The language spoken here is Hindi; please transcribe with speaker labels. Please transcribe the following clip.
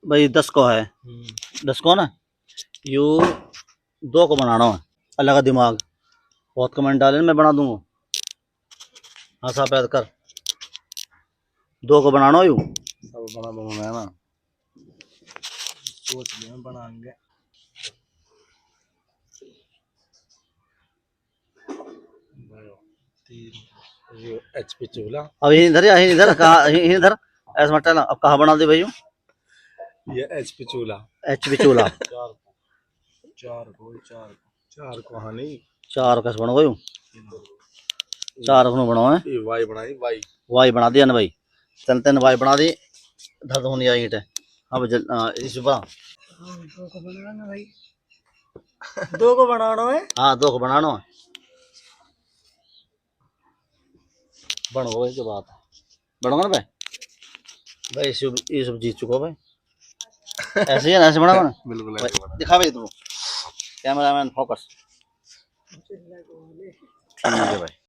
Speaker 1: भाई 10 को है, 10 को ना, यू 2 को बनाना है। अलग का दिमाग बहुत कमेंट डाले, मैं बना दूंगा। हाँ साहब पैद कर, 2 को बनाना यू
Speaker 2: सब बना दूंगा मैं ना, सोच लिया बनाएंगे। HP चूल्हा,
Speaker 1: अब यही इधर, यही इधर कहाँ, यही इधर ऐसा मत अब कहाँ बना दे भाई?
Speaker 2: ये HP चूल्हा,
Speaker 1: HP चूल्हा।
Speaker 2: चार को हाँ नहीं,
Speaker 1: 4 कैसे बनो भाई? 4 को बनाओ है।
Speaker 2: ये वाई बनाई,
Speaker 1: वाई बना दिया ना भाई, चलते ना वाई बना दी, दर्द होनी आई ईंट है। अब इस बना,
Speaker 3: 2 को बनाना भाई, 2 को बनाना है।
Speaker 1: हाँ 2 को बनाना है। बनो भाई की बात बनोगा ना भाई? भाई ये सब जीत चुका भाई। ऐसे ही है ना, ऐसे बना बना
Speaker 2: बिल्कुल
Speaker 1: भाई,
Speaker 2: ऐसे बना।
Speaker 1: दिखा भाई तुम कैमरा मैन फोकस। ठीक है भाई।